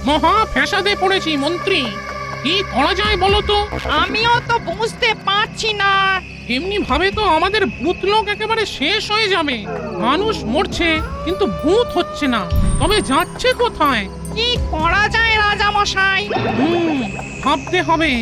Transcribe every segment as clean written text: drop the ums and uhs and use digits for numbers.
মহা ফ্যাসাদে পড়েছি মন্ত্রী। কি করা যায় বলো তো? আমিও তো বুঝতে পারছি না। এমনি ভাবে তো আমাদের ভূত লোক একেবারে শেষ হয়ে যাবে। মানুষ মরছে কিন্তু ভূত হচ্ছে না, তবে যাচ্ছে কোথায়? কি করা যায় রাজা মশাই? ভাবতে হবে।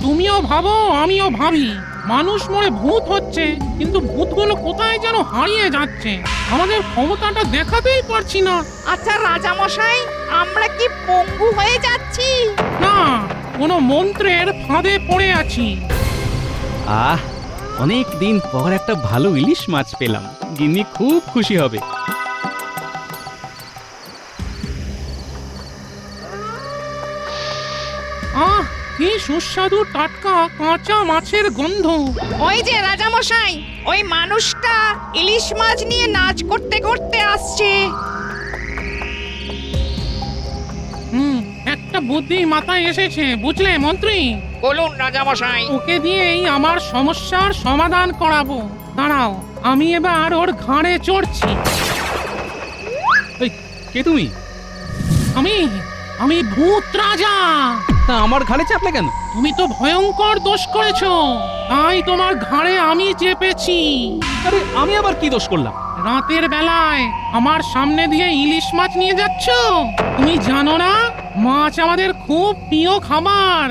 তুমিও ভাবো, আমিও ভাবি। মানুষ মরে ভূত হচ্ছে কিন্তু ভূতগুলো কোথায় যেন হারিয়ে যাচ্ছে। আমাদের ক্ষমতাটা দেখাতেই পারছি না। আচ্ছা রাজা মশাই, আমরা কি পঙ্গু হয়ে যাচ্ছি? না, কোনো মন্ত্রের ফাঁদে পড়ে আছি। আহ, অনেক দিন পর একটা ভালো ইলিশ মাছ পেলাম, গিন্নি খুব খুশি হবে। আহ, কি সুস্বাদু টাটকা কাঁচা মাছের গন্ধ। ওই যে রাজা মশাই, ওই মানুষটা ইলিশ মাছ নিয়ে নাচ করতে করতে আসছে। একটা বুদ্ধি মাথায় এসেছে, বুঝলে মন্ত্রী? বলুন রাজা মশাই। ওকে দিয়েই আমার সমস্যার সমাধান করাবো। দাঁড়াও, আমি এবার ওর ঘাড়ে চড়ছি। এই, কে তুমি? আমি আমি ভূত রাজা। তা আমার ঘাড়ে চাপলে কেন? তুমি তো ভয়ঙ্কর দোষ করেছো, তাই তোমার ঘাড়ে আমি চেপেছি। আরে আমি আবার কি দোষ করলাম? রাতের বেলায় আমার সামনে দিয়ে ইলিশ মাছ নিয়ে যাচ্ছ। তুমি জানো না, মাছ আমাদের খুব প্রিয় খাবার।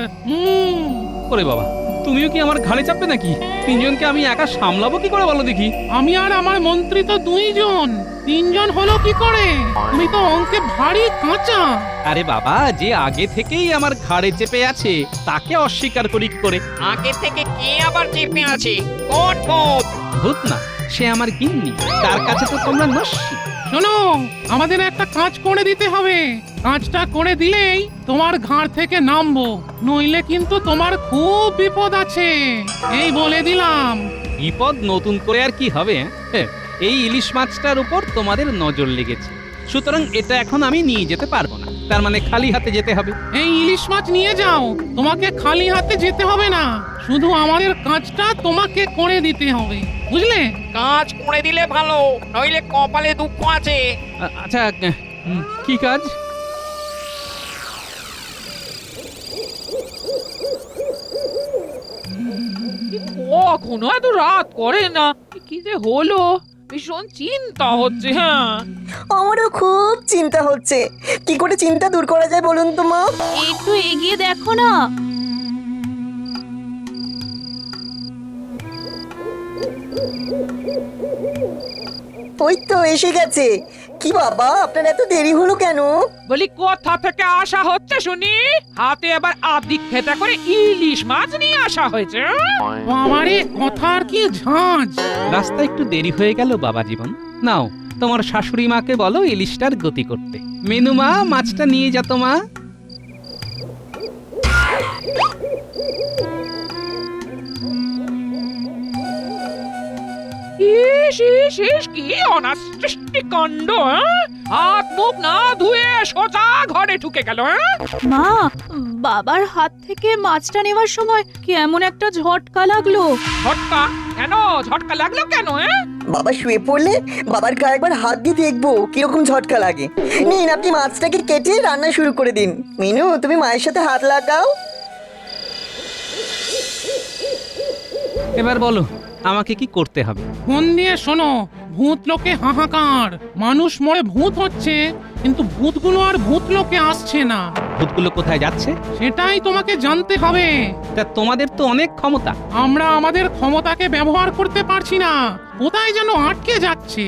ওরে বাবা, তুমিও কি আমার ঘাড়ে চাপবে নাকি? তিনজনকে আমি একা সামলাবো কি করে বলো দেখি? আমি আর আমার মন্ত্রী তো দুইজন, তিনজন হলো কি করে? তুমি তো অঙ্কে ভারী কাঁচা। আরে বাবা, যে আগে থেকেই আমার ঘাড়ে চেপে আছে তাকে অস্বীকার করি কি করে? আগে থেকে কে আবার চেপে আছে? কোন ভূত? ভূত না, সে আমার গিন্নি। তার কাছে তো তোমরা নস্যি। শোনো, আমাদের একটা কাজ করে দিতে হবে। কাজটা করে দিলেই তোমার ঘাড় থেকে নামবো, নইলে কিন্তু তোমার খুব বিপদ আছে, এই বলে দিলাম। বিপদ নতুন করে আর কি হবে? হ্যাঁ, এই ইলিশ মাছটার উপর তোমাদের নজর লেগেছে, সুতরাং এটা এখন আমি নিয়ে যেতে পারবো না। তার মানে খালি হাতে যেতে হবে। এই ইলিশ মাছ নিয়ে যাও, তোমাকে খালি হাতে যেতে হবে না, শুধু আমাদের কাজটা তোমাকে করে দিতে হবে, বুঝলে? কাজ করে দিলে ভালো, নইলে কপালে দুঃখ আছে। আচ্ছা, কি কাজ? কখনো এত রাত করে না, কি যে হলো, ভীষণ চিন্তা হচ্ছে। হ্যাঁ, আমারও খুব চিন্তা হচ্ছে। কি করে চিন্তা দূর করা যায় বলুন তো মা? একটু এগিয়ে দেখো না। ওই তো এসে গেছে। কি বাবা, আপনার এত দেরি হলো কেন? বলি কোথা থেকে আসা হচ্ছে শুনি? হাতে আবার আদিক ফেটা করে ইলিশ মাছ নিয়ে আসা হয়েছে। বাবারে, কথার কি ঝাঁজ। রাস্তা একটু দেরি হয়ে গেল বাবা জীবন। নাও, তোমার শাশুড়ি মাকে বলো ইলিশটার গতি করতে। মেনু মা, মাছটা নিয়ে যা তো মা। ইস ইস ইস, কি অনাসৃষ্টি কাণ্ড! হাত মুখ না ধুয়ে সোজা ঘরে ঢুকে গেল। মা, বাবার হাত থেকে মাছটা নেওয়ার সময় কেমন একটা ঝটকা লাগলো। ঝটকা? কেন ঝটকা লাগলো কেন? বাবা শুয়ে পড়লে বাবার গায়ে একবার হাত দিয়ে দেখবো কিরকম ঝটকা লাগে। নিন, আপনি মাছটাকে কেটে রান্না শুরু করে দিন। মিনু, তুমি মায়ের সাথে হাত লাগাও। এবার বলো, আমাকে কি করতে হবে? মন দিয়ে শোনো, ভূত লোকে হাহাকার। মানুষ মরে ভূত হচ্ছে কিন্তু ভূতগুলো আর ভূত লোকে আসছে না। ভূতগুলো কোথায় যাচ্ছে? সেটাই তোমাকে জানতে হবে। তা তোমাদের তো অনেক ক্ষমতা। আমরা আমাদের ক্ষমতাকে ব্যবহার করতে পারছি না, কোথায় যেন আটকে যাচ্ছে।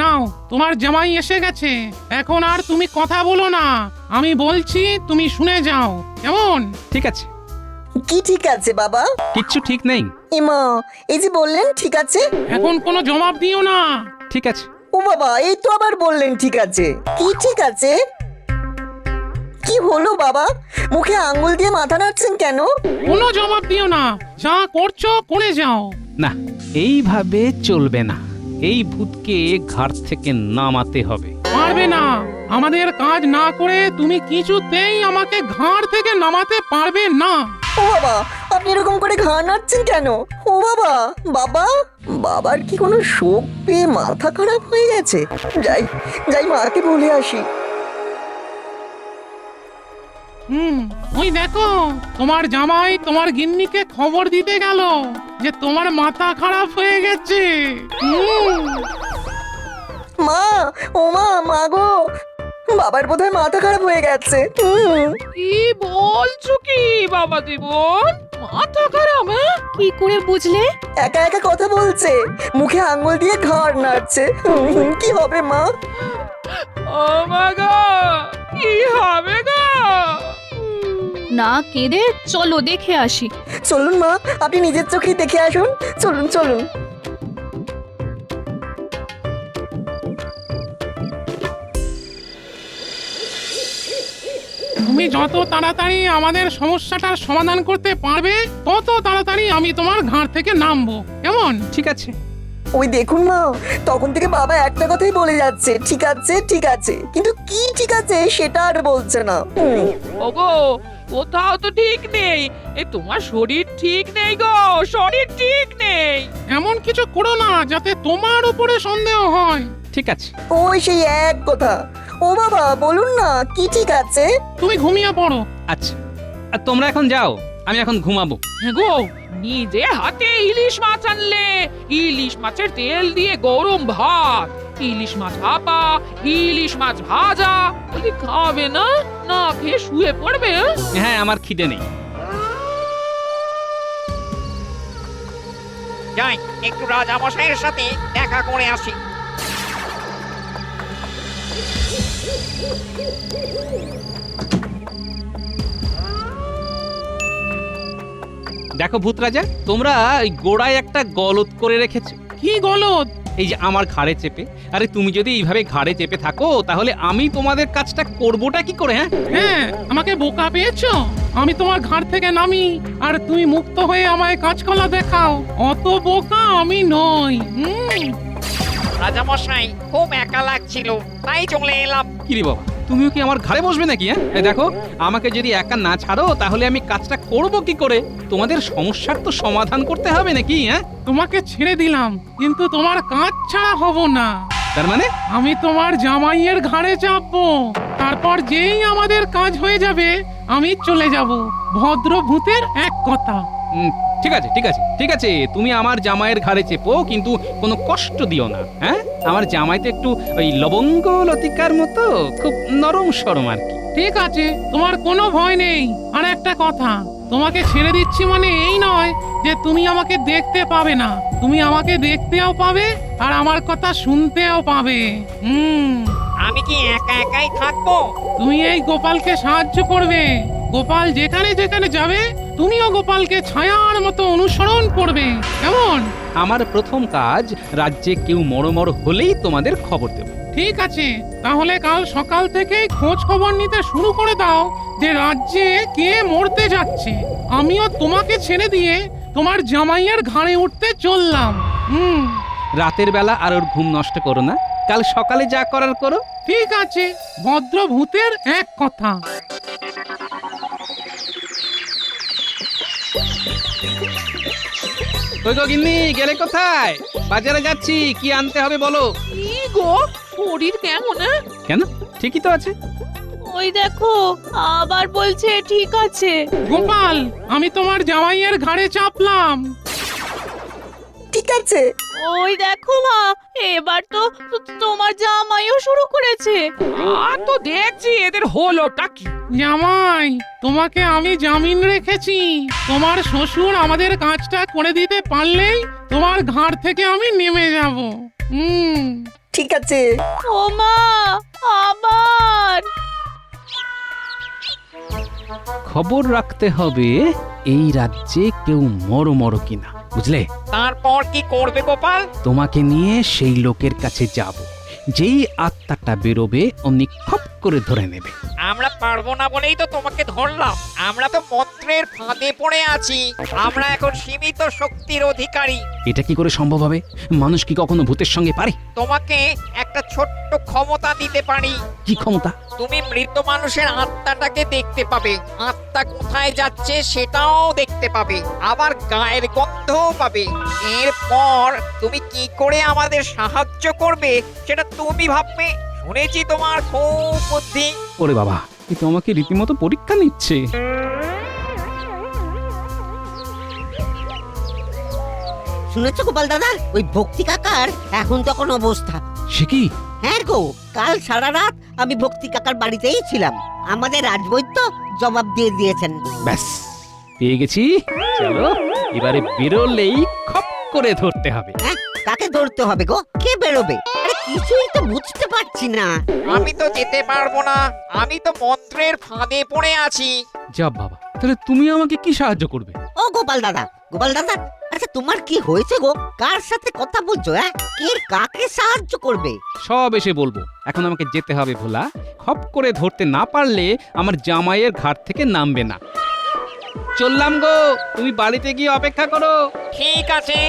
নাও, তোমার জামাই এসে গেছে। এখন আর তুমি কথা বলো না, আমি বলছি তুমি শুনে যাও, কেমন? ঠিক আছে। কি ঠিক আছে বাবা? কিচ্ছু ঠিক নেই। ইমা, এই যে বললেন ঠিক আছে। এখন কোনো জবাব দিও না। ঠিক আছে। ও বাবা, এই তো আবার বললেন ঠিক আছে। কি ঠিক আছে? কি হলো বাবা? মুখে আঙ্গুল দিয়ে মাথা নাড়ছেন কেন? কোনো জবাব দিও না, যা করছো করে যাও। না, এইভাবে চলবে না। এই ভূতকে ঘাট থেকে নামাতে হবে। পারবে না, আমাদের কাজ না করে তুমি কিছুতেই আমাকে ঘাড় থেকে নামাতে পারবে না। ও বাবা, আপনি এরকম করে ঘাড় নাড়ছেন কেন? ও বাবা, বাবা, বাবার কি কোনো শোক পেয়ে মাথা খারাপ হয়ে গেছে? যাই যাই মাকে বলে আসি। ওই দেখো, তোমার জামাই তোমার গিন্নিকে খবর দিতে গেল যে তোমার মাথা খারাপ হয়ে গেছে। মা, ও মা, মা গো, বাবার বোধহয় মাথা খারাপ হয়ে গেছে। কি বলছো কি বাবা জীবন? মাথা খারাপ? হ্যাঁ? কি করে বুঝলে? একা একা কথা বলছে, মুখে আঙ্গুল দিয়ে ঘাড় নাড়ছে। কি হবে মা? ও মা গো, কি হবে গো? না কেঁদে চলো দেখে আসি। চলুন মা, আপনি নিজের চোখেই দেখে আসুন। চলুন চলুন। তুমি যত তাড়াতাড়ি আমাদের সমস্যাটার সমাধান করতে পারবে তত তাড়াতাড়ি আমি তোমার ঘাড় থেকে নামবো, কেমন? ঠিক আছে। ওই দেখুন মা, তখন থেকে বাবা একটা কথাই বলে যাচ্ছে, ঠিক আছে ঠিক আছে, কিন্তু কি ঠিক আছে সেটা আর বলছে না। ওগো, কোথাও তো ঠিক নেই। এই তোমার শরীর ঠিক নেই গো, শরীর ঠিক নেই। এমন কিছু করো না যাতে তোমার উপরে সন্দেহ হয়। ঠিক আছে। ওই সেই এক কথা। ও বাবা, বলুন না কি ঠিক আছে? তুমি ঘুমিয়ে পড়ো। আচ্ছা, আর তোমরা এখন যাও, আমি এখন ঘুমাবো। হ্যাঁ গো, নিজে হাতে ইলিশ মাছ আনলে, ইলিশ মাছের তেল দিয়ে গরম ভাত, ইলিশ মাছ ভাপা, ইলিশ মাছ ভাজা, বলি খাবে না? না খেয়ে শুয়ে পড়বে? হ্যাঁ, আমার খিদে নেই। যাই একটু রাজামশাইয়ের সাথে দেখা করে আসি। দেখো ভূত রাজা, তোমরা ওই গোড়ায় একটা গলদ করে রেখেছো। কি গলদ? এই যে আমার ঘাড়ে চেপে। আরে তুমি যদি এইভাবে ঘাড়ে চেপে থাকো তাহলে আমি তোমাদের কাজটা করবোটা কি করে? হ্যাঁ, হ্যাঁ, আমাকে বোকা পেয়েছো? আমি তোমার ঘাড় থেকে নামি আর তুমি মুক্ত হয়ে আমায় কাজকলা দেখাও। অত বোকা আমি নই। রাজামশাই, খুব একা লাগছিল, তাই চলে এলাম। কি রে বাবা, তুমিও কি আমার ঘাড়ে বসবে নাকি? হ্যাঁ, এই দেখো, আমাকে যদি একা না ছাড়ো তাহলে আমি কাজটা করব কি করে? তোমাদের সমস্যার তো সমাধান করতে হবে নাকি? হ্যাঁ, তোমাকে ছেড়ে দিলাম, কিন্তু তোমার কাজ ছাড়া হব না। তার মানে আমি তোমার জামাইয়ের ঘাড়ে চাপবো, তারপর যেই আমাদের কাজ হয়ে যাবে আমি চলে যাব। ভদ্র ভূতের এক কথা। ঠিক আছে ঠিক আছে ঠিক আছে, তুমি আমার জামাইয়ের ঘাড়ে চেপো, কিন্তু কোনো কষ্ট দিও না। হ্যাঁ, আমার জামাই তো একটু ওই লবঙ্গ লতিকার মতো, খুব নরম সরম আর কি। ঠিক আছে, তোমার কোনো ভয় নেই। আর একটা কথা, তোমাকে ছেড়ে দিচ্ছি মানে এই নয় যে তুমি আমাকে দেখতে পাবে না। তুমি আমাকে দেখতেও পাবে আর আমার কথা শুনতেও পাবে। আমি কি একা একাই থাকবো? তুমি এই গোপালকে সাহায্য করবে। গোপাল যেখানে যেখানে যাবে তুমিও গোপালকে ছায়ার মতো অনুসরণ করবে, কেমন? আমার প্রথম কাজ, রাজ্যে কেউ মরমর হলেই তোমাদের খবর দেব। ঠিক আছে, তাহলে কাল সকাল থেকেই খোঁজ খবর নিতে শুরু করে দাও যে রাজ্যে কে মরতে যাচ্ছে। আমিও তোমাকে ছেড়ে দিয়ে তোমার জামাইয়ের ঘাড়ে উঠতে চললাম। রাতের বেলা আর ওর ঘুম নষ্ট করো না, কাল সকালে যা করার করো। ঠিক আছে, ভদ্র ভূতের এক কথা। কই গো গিন্নি, গেলে কোথায়? বাজারে যাচ্ছি, কি আনতে হবে বলো। কি গো, শরীর কেমন? কেন, ঠিকই তো আছে। ওই দেখো, আবার বলছে ঠিক আছে। গোপাল, আমি তোমার জামাইয়ের ঘাড়ে চাপলাম। ঠিক আছে। ওই দেখো মা, এবার তো তোমার জামাইও শুরু করেছে। আর তো দেখছি এদের হলোটা কি। জামাই, তোমাকে আমি জামিন রেখেছি। তোমার শ্বশুর আমাদের কাজটা করে দিতে পারলেই তোমার ঘাড় থেকে আমি নেমে যাব। ঠিক আছে। ও মা, আবার খবর রাখতে হবে এই রাজ্যে কেউ মরমর কিনা, বুঝলে? তারপর কি করবে গোপাল? তোমাকে নিয়ে সেই লোকের কাছে যাব, যেই আত্মাটা বেরোবে অমনি খপ করে ধরে নেবে। আমরা পারবো না বলেই তো তোমাকে ধরলাম। আমরা তো মন্ত্রের ফাঁদে পড়ে আছি। আমরা এখন সীমিত শক্তির অধিকারী। এটা কি করে সম্ভব হবে? মানুষ কি কখনো ভূতের সঙ্গে পারে? তোমাকে একটা ছোট্ট ক্ষমতা দিতে পারি। কি ক্ষমতা? তুমি মৃত মানুষের আত্মাটাকে দেখতে পাবে, আত্মা কোথায় যাচ্ছে সেটাও দেখতে পাবে, আবার গায়ের গন্ধও পাবে। এরপর তুমি কি করে আমাদের সাহায্য করবে সেটা তুমি ভাববে। শুনেছি তোমার খুব বুদ্ধি। ওরে বাবা, এ তো আমাকে রীতিমতো পরীক্ষা নিচ্ছে। শুনেছো গোপাল দাদা, ওই ভক্তি কাকার এখন তখন অবস্থা। সে কি? হ্যাঁ গো, কাল সারা রাত আমি ভক্তি কাকার বাড়িতেই ছিলাম। আমাদের রাজবৈদ্য জবাব দিয়ে দিয়েছেন। ব্যাস, পেয়ে গেছি। চলো, এবারে বেরোলেই খপ করে ধরতে হবে। হ্যাঁ, কাকে ধরতে হবে গো? কে বেরোবে? আরে কিছুই তো বুঝতে পারছি না। আমি তো যেতে পারবো না, আমি তো মন্ত্রের ফাঁদে পড়ে আছি। যা বাবা, তাহলে তুমি আমাকে কি সাহায্য করবে? ও গোপাল দাদা, গোপাল দাদা, আচ্ছা তোমার কি হয়েছে গো? কার সাথে কথা বলছো? হ্যাঁ, কে কাকে সাহায্য করবে? সব এসে বলবো। এখন আমাকে যেতে হবে ভোলা। খপ করে ধরতে না পারলে আমার জামাইয়ের ঘাট থেকে নামবে না। চললাম গো, তুমি বাড়িতে গিয়ে অপেক্ষা করো। ঠিক আছে।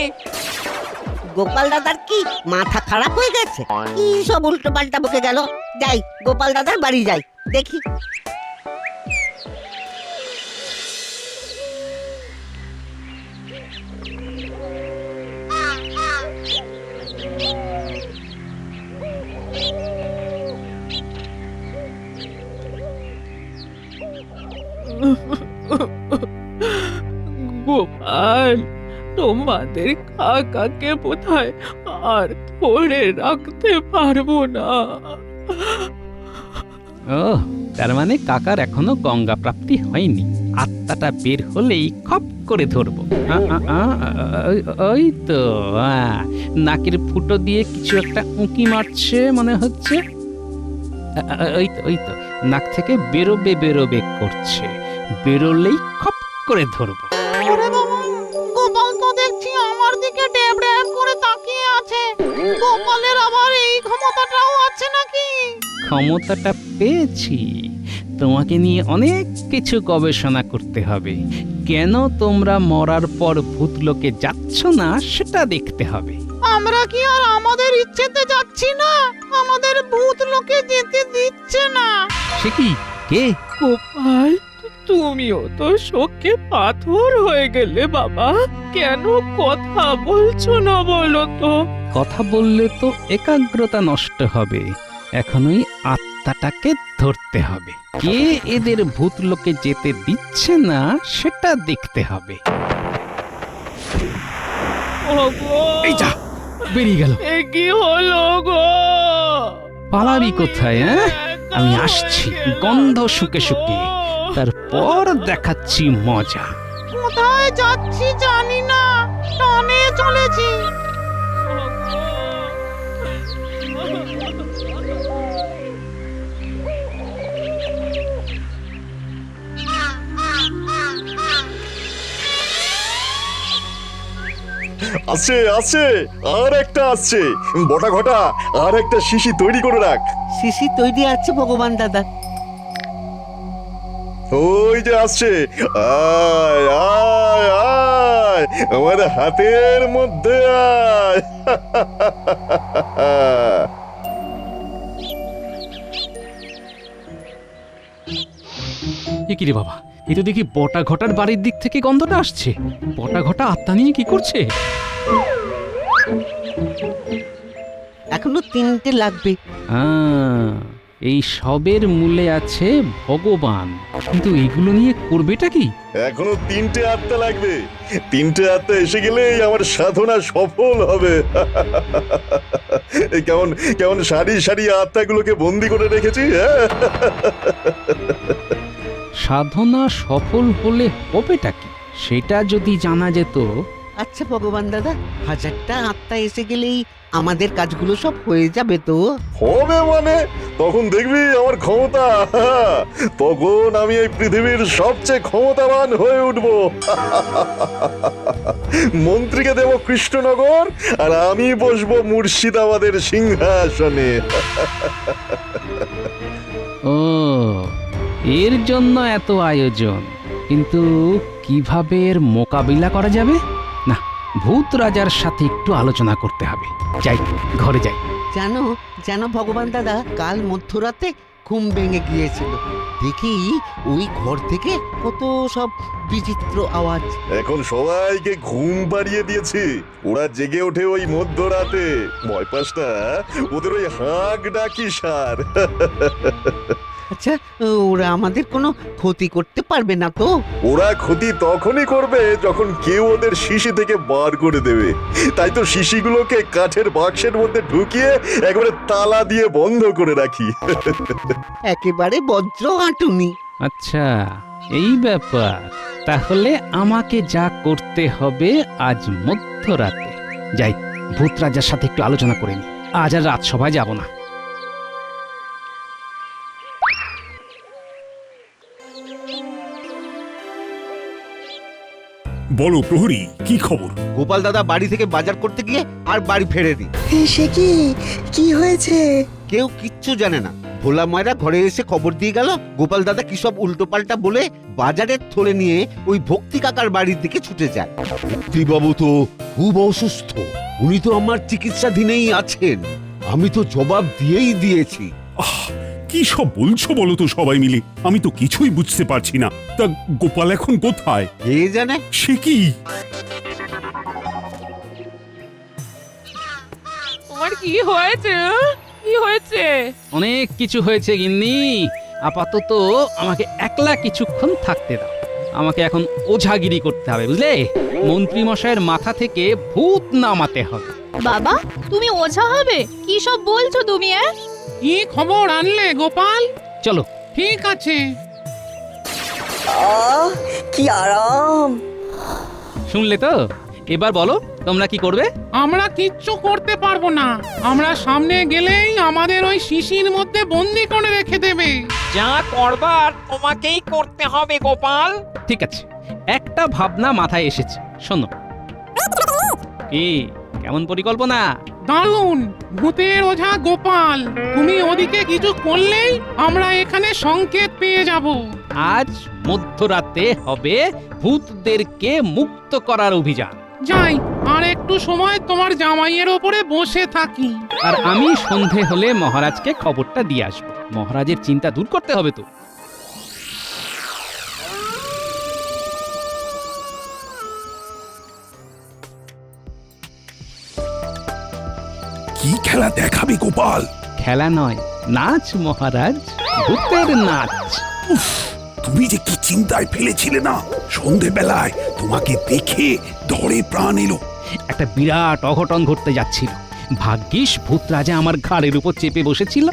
গোপাল দাদার কি মাথা খারাপ হয়ে গেছে? কি সব উল্টো পাল্টা বকে গেল। যাই, গোপাল দাদার বাড়ি যাই, দেখি। গোপাল, তোমাদের কাকাকে বোধহয় আর ধরে রাখতে পারবো না। ও, তার মানে কাকার এখনো গঙ্গা প্রাপ্তি হয়নি। আত্মাটা বের হলেই খপ করে ধরবো। ওই তো, নাকের ফুটো দিয়ে কিছু একটা উঁকি মারছে মনে হচ্ছে। ওই তো নাক থেকে বেরোবে বেরোবে করছে। বেরোলেই খপ করে ধরবো। গোপাল তো দেখছি আমার দিকে ড্যাব ড্যাব করে তাকিয়ে আছে। গোপালের আবার এই ক্ষমতাটাও আছে নাকি? ক্ষমতাটা পেয়েছি। তোমাকে নিয়ে অনেক কিছু গবেষণা করতে হবে। কেন তোমরা মরার পর ভূতলোকে যাচ্ছ না সেটা দেখতে হবে। আমরা কি আর আমাদের ইচ্ছেতে যাচ্ছি না? আমাদের ভূত লোকে যেতে দিচ্ছে না। সে কি? কে? গোপাল, তুমিও তো শোকে পাথর হয়ে গেলে বাবা। কেন কথা বলছো না বলো তো? কথা বললে তো একাগ্রতা নষ্ট হবে। এখনই আত্মাটাকে ধরতে হবে। কে এদের ভূতলোকে যেতে দিচ্ছে না সেটা দেখতে হবে। ওগো, এই যা, বেরিয়ে গেল। এ কি হলো গো? পালাবি কোথায়? আমি আসছি গন্ধ শুকে শুকে, তারপর দেখাচ্ছি মজা। কোথায় যাচ্ছি জানি না, টানে চলেছি। আসছে আসছে, আর একটা আসছে। বটা ঘটা, আর একটা শিশি তৈরি করে রাখ। শিশি তৈরি আছে ভগবান দাদা। ওই যে আসছে, আয় আয় আয়, আমার হাতের মধ্যে আয়। এ কি রে বাবা, এ তো দেখি বটা ঘটার বাড়ির দিক থেকে গন্ধটা আসছে। বটা ঘটা আত্মা নিয়ে কি করছে? এখনো 3টে লাগবে। এই সবের মূলে আছে ভগবান, কিন্তু এগুলো নিয়ে করবেটা কি? এখনো 3টে আত্মা লাগবে। 3টে আত্মা এসে গেলেই আমার সাধনা সফল হবে। এই কেমন কেমন সারি সারি আত্মাগুলোকে বন্দি করে রেখেছি। সাধনা সফল হলে হবেটা কি সেটা যদি জানা যেত। আচ্ছা ভগবান দাদা, 1000টা আত্মা এসে গেলেই আমাদের কাজগুলো সব হয়ে যাবে তো? হবে মানে, তখন দেখবি আমার ক্ষমতা। তখন আমি এই পৃথিবীর সবচেয়ে ক্ষমতাবান হয়ে উঠব। মন্ত্রীকে দেব কৃষ্ণনগর, আর আমি বসবো মুর্শিদাবাদের সিংহাসনে। ও, এর জন্য এত আয়োজন। কিন্তু কিভাবে এর মোকাবিলা করা যাবে? না, ভূত রাজার সাথে একটু আলোচনা করতে হবে। যাই, ঘরে যাই। জানো জানো ভগবান দাদা, কাল মধ্যরাতে ঘুম ভেঙে গিয়েছিল, দেখি ওই ঘর থেকে কত সব বিচিত্র আওয়াজ। এখন সবাইকে ঘুম পাড়িয়ে দিয়েছি, ওরা জেগে ওঠে ওই মধ্যরাতে। ভয় পাস না, ওদের ওই হাঁক ডাকি সার। আচ্ছা, ওরা আমাদের কোনো ক্ষতি করতে পারবে না তো? ওরা ক্ষতি তখনই করবে যখন কেউ ওদের শিশি থেকে বার করে দেবে। তাই তো শিশিগুলোকে কাঠের বাক্সের মধ্যে ঢুকিয়ে একেবারে তালা দিয়ে বন্ধ করে রাখি। একেবারে বজ্র আঁটুনি। আচ্ছা, এই ব্যাপার। তাহলে আমাকে যা করতে হবে আজ মধ্যরাতে। যাই, ভূত রাজার সাথে একটু আলোচনা করে নি। আজ আর রাজসভায় যাব না। বলো প্রহরী, কি খবর? গোপাল দাদা বাড়ি থেকে বাজার করতে গিয়ে আর বাড়ি ফেরেনি। সে কি হয়েছে? কেউ কিচ্ছু জানে না। ভোলা ময়রা ঘরে এসে খবর দিয়ে গেল গোপাল দাদা কি সব উল্টোপাল্টা বলে বাজারের থলে নিয়ে ওই ভক্তি কাকার বাড়ির দিকে ছুটে যায়। ভক্তিবাবু তো খুব অসুস্থ, উনি তো আমার চিকিৎসাধীনেই আছেন। আমি তো জবাব দিয়েই দিয়েছি। কি সব বলছো বলো তো সবাই মিলে? আমি তো কিছুই বুঝতে পারছি না। তা গোপাল এখন কোথায়? কে জানে। সে কি? তোমার কি হয়েছে? কি হয়েছে? অনেক কিছু হয়েছে গিন্নি। আপাতত আমাকে একলা কিছুক্ষণ থাকতে দাও। আমাকে এখন ওঝাগিরি করতে হবে, বুঝলে? মন্ত্রী মশাইয়ের মাথা থেকে ভূত নামাতে হবে। বাবা, তুমি ওঝা হবে? কি সব বলছো তুমি? কি খবর আনলে গোপাল? চলো। ঠিক আছে। কি আরাম! শুনলে তো? এবার বলো, তোমরা কি করবে? আমরা কিচ্ছু করতে পারবো না। আমরা সামনে গেলেই আমাদের ওই শিশির মধ্যে বন্দি করে রেখে দেবে। যা করবার তোমাকেই করতে হবে গোপাল। ঠিক আছে, একটা ভাবনা মাথায় এসেছে, শোনো। কি, কেমন পরিকল্পনা? দারুণ! ভূতের ওঝা গোপাল, তুমি ওদিকে কিছু করলেই আমরা এখানে সংকেত পেয়ে যাব। আজ মধ্যরাতে হবে ভূতদেরকে মুক্ত করার অভিযান। যাই, আর একটু সময় তোমার জামাইয়ের ওপরে বসে থাকি। আর আমি সন্ধে হলে মহারাজকে খবরটা দিয়ে আসবো। মহারাজের চিন্তা দূর করতে হবে তো। কি খেলা দেখাবে গোপাল? খেলা নয়, নাচ মহারাজ, ভূতের নাচ। উফ, তুমি যে কি চিন্তায় ফেলেছিলে না, সন্ধেবেলায় তোমাকে দেখে ধরে প্রাণ এলো। একটা বিরাট অঘটন ঘটতে যাচ্ছিল। ভাগ্যিস ভূত রাজা আমার ঘাড়ের উপর চেপে বসেছিল,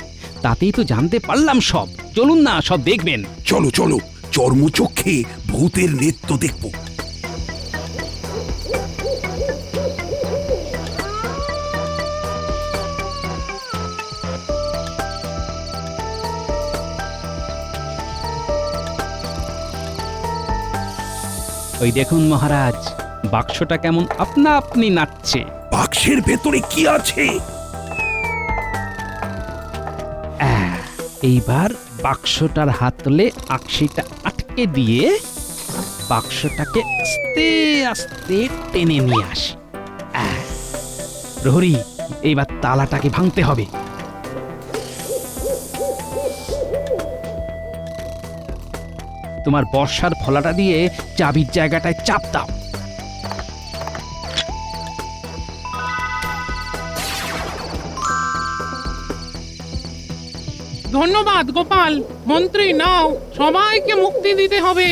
তাতেই তো জানতে পারলাম সব। চলুন না, সব দেখবেন। চলো চলো, চর্মচক্ষে ভূতের নৃত্য দেখবো। ওই দেখুন মহারাজ, বাক্সটা কেমন আপনা আপনি নাচছে। বাক্সের ভেতরে কি আছে? এইবার বাক্সটার হাতলে আকশিটা আটকে দিয়ে বাক্সটাকে আস্তে আস্তে টেনে নিয়ে আসি। প্রহরী, এইবার তালাটাকে ভাঙতে হবে। তোমার বর্ষার ফলাটা দিয়ে চাবির জায়গাটায় চাপ দাও। ধন্যবাদ গোপাল। মন্ত্রী, নাও, সবাইকে মুক্তি দিতে হবে।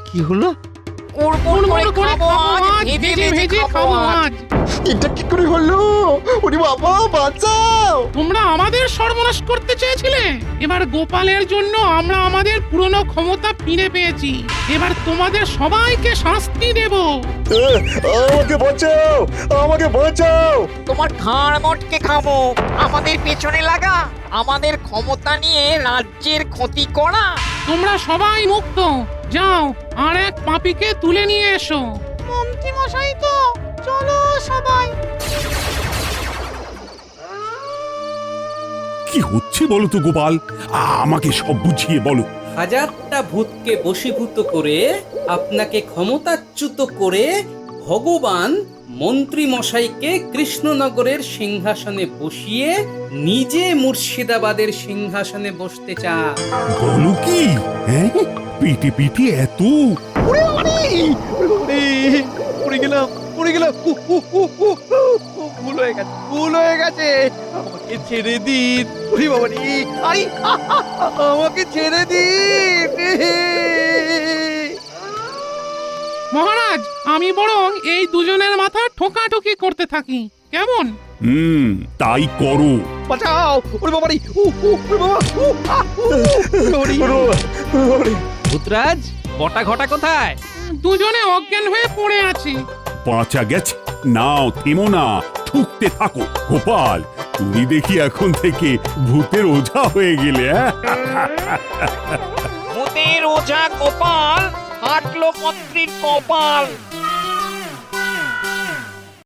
কি হলো? উড়মুড় করে খাবো আজ, ভেজে ভেজে খাবো আজ। এটা কি করে হলো? ওরে বাবা, বাঁচাও! তোমরা আমাদের সর্বনাশ করতে চেয়েছিলে। এবার গোপালের জন্য আমরা আমাদের পুরনো ক্ষমতা ফিরে পেয়েছি। এবার তোমাদের সবাইকে শাস্তি দেব। আমাকে বাঁচাও, আমাকে বাঁচাও! তোমার ঘাড় মটকে খাবো। আমাদের পেছনে লাগা, আমাদের ক্ষমতা নিয়ে রাজ্যের ক্ষতি করা। তোমরা সবাই মুক্ত। যাও, আর এক পাপীকে তুলে নিয়ে এসো। মন্ত্রী মশাই তো, চলো সবাই। কি হচ্ছে বলো তো গোপাল, আমাকে সব বুঝিয়ে বলো। হাজারটা ভূতকে বশীভূত করে আপনাকে ক্ষমতাচ্যুত করে ভগবান মন্ত্রী মশাইকে কৃষ্ণনগরের সিংহাসনে বসিয়ে নিজে মুর্শিদাবাদের সিংহাসনে বসতে চান। বলো কি? হ্যাঁ, পেটে পেটে এত? পড়ে গেলাম ভুল হয়ে গেছে আমাকে ছেড়ে দিন বাবারি আমাকে ছেড়ে দিন। মহারাজ আমি বরং এই দুজনের মাথা ঠোকাঠুকি করতে থাকি, কেমন? তাই করো। বাঁচাও ওরে বাবারি ভূতরাজ, বটা ঘটা কোথায়? দুজনে অজ্ঞান হয়ে পড়ে আছে। বাঁচা গেছে? নাও, থেমো না, ঠুকতে থাকো। গোপাল, তুমি দেখি এখন থেকে ভূতের ওঝা হয়ে গেলে। ভূতের ওঝা গোপাল হাঁটলো মন্ত্রীর কপাল।